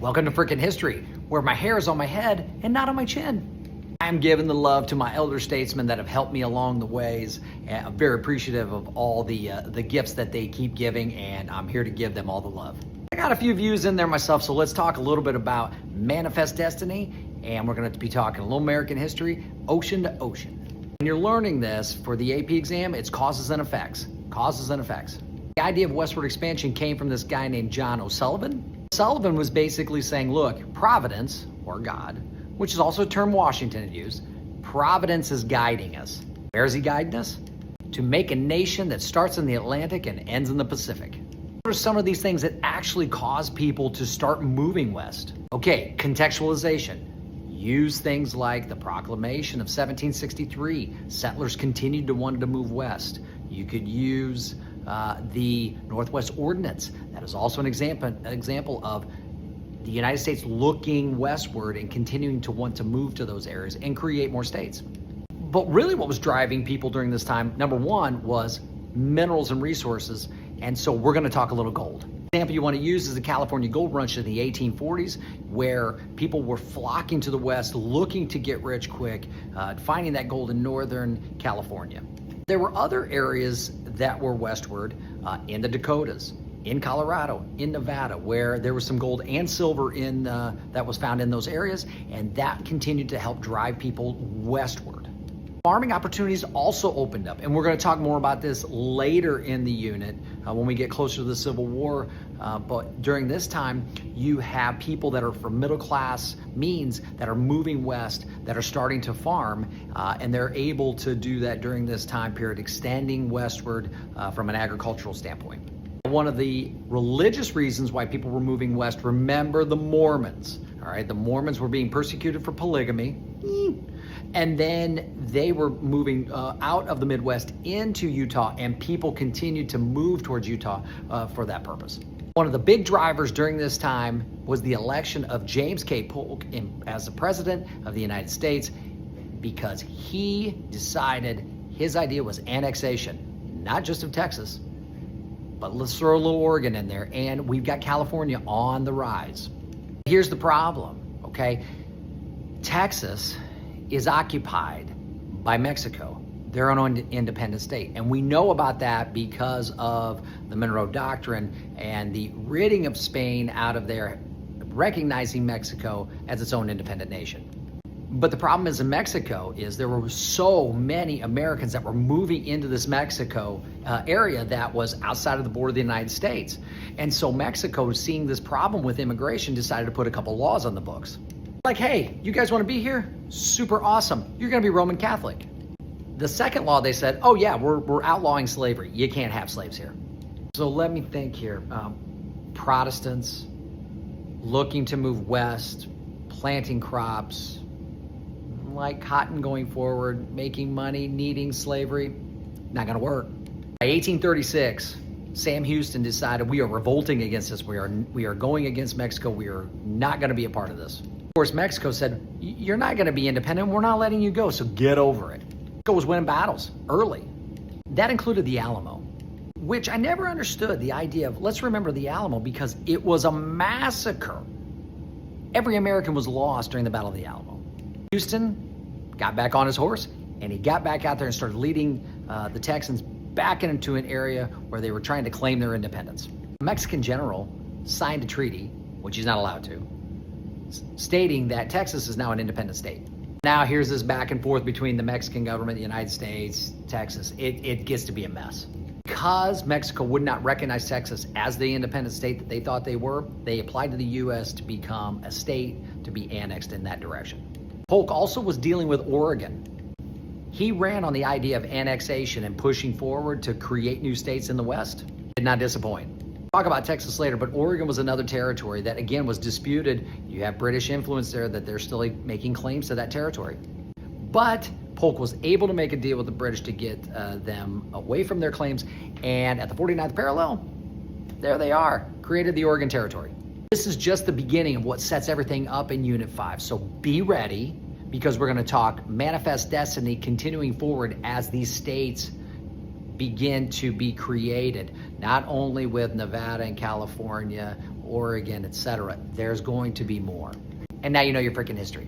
Welcome to Frickin' History, where my hair is on my head and not on my chin. I'm giving the love to my elder statesmen that have helped me along the ways. And I'm very appreciative of all the gifts that they keep giving, and I'm here to give them all the love. I got a few views in there myself, so let's talk a little bit about Manifest Destiny, and we're going to be talking a little American history, ocean to ocean. When you're learning this for the AP exam, it's causes and effects. Causes and effects. The idea of westward expansion came from this guy named John O'Sullivan. Sullivan was basically saying, look, Providence, or God, which is also a term Washington had used, Providence is guiding us. Where is he guiding us? To make a nation that starts in the Atlantic and ends in the Pacific. What are some of these things that actually cause people to start moving west? Okay, contextualization. Use things like the Proclamation of 1763. Settlers continued to want to move west. You could use the Northwest Ordinance. That is also an example of the United States looking westward and continuing to want to move to those areas and create more states. But really what was driving people during this time, number one, was minerals and resources. And so we're going to talk a little gold. The example you want to use is the California gold rush in the 1840s, where people were flocking to the west, looking to get rich quick, finding that gold in Northern California. There were other areas that were westward in the Dakotas, in Colorado, in Nevada, where there was some gold and silver in that was found in those areas, and that continued to help drive people westward. Farming opportunities also opened up, and we're going to talk more about this later in the unit when we get closer to the Civil War. But during this time, you have people that are from middle class means that are moving west, that are starting to farm, and they're able to do that during this time period, extending westward from an agricultural standpoint. One of the religious reasons why people were moving west, remember the Mormons. All right, the Mormons were being persecuted for polygamy. And then they were moving out of the Midwest into Utah, and people continued to move towards Utah for that purpose. One of the big drivers during this time was the election of James K. Polk as the President of the United States, because he decided his idea was annexation, not just of Texas, but let's throw a little Oregon in there, and we've got California on the rise. Here's the problem, okay? Texas is occupied by Mexico. They're an independent state. And we know about that because of the Monroe Doctrine and the ridding of Spain out of there, recognizing Mexico as its own independent nation. But the problem is in Mexico is there were so many Americans that were moving into this Mexico area that was outside of the border of the United States. And so Mexico, seeing this problem with immigration, decided to put a couple laws on the books. Like, hey, you guys want to be here? Super awesome. You're going to be Roman Catholic. The second law, they said, oh yeah, we're outlawing slavery. You can't have slaves here. So let me think here. Protestants looking to move west, planting crops, like cotton going forward, making money, needing slavery, not going to work. By 1836, Sam Houston decided we are revolting against this. We are going against Mexico. We are not going to be a part of this. Of course, Mexico said, you're not going to be independent. We're not letting you go, so get over it. Mexico was winning battles early. That included the Alamo, which I never understood the idea of, let's remember the Alamo, because it was a massacre. Every American was lost during the Battle of the Alamo. Houston got back on his horse, and he got back out there and started leading the Texans back into an area where they were trying to claim their independence. A Mexican general signed a treaty, which he's not allowed to, stating that Texas is now an independent state. Now here's this back and forth between the Mexican government, the United States, Texas. It gets to be a mess. Because Mexico would not recognize Texas as the independent state that they thought they were, they applied to the U.S. to become a state to be annexed in that direction. Polk also was dealing with Oregon. He ran on the idea of annexation and pushing forward to create new states in the West. Did not disappoint. Talk about Texas later, but Oregon was another territory that again was disputed. You have British influence there, that they're still making claims to that territory. But Polk was able to make a deal with the British to get them away from their claims, and at the 49th parallel, there they are, created the Oregon Territory. This is just the beginning of what sets everything up in Unit 5, so be ready, because we're going to talk Manifest Destiny continuing forward as these states begin to be created, not only with Nevada and California Oregon, etc. There's going to be more. And now you know your freaking history.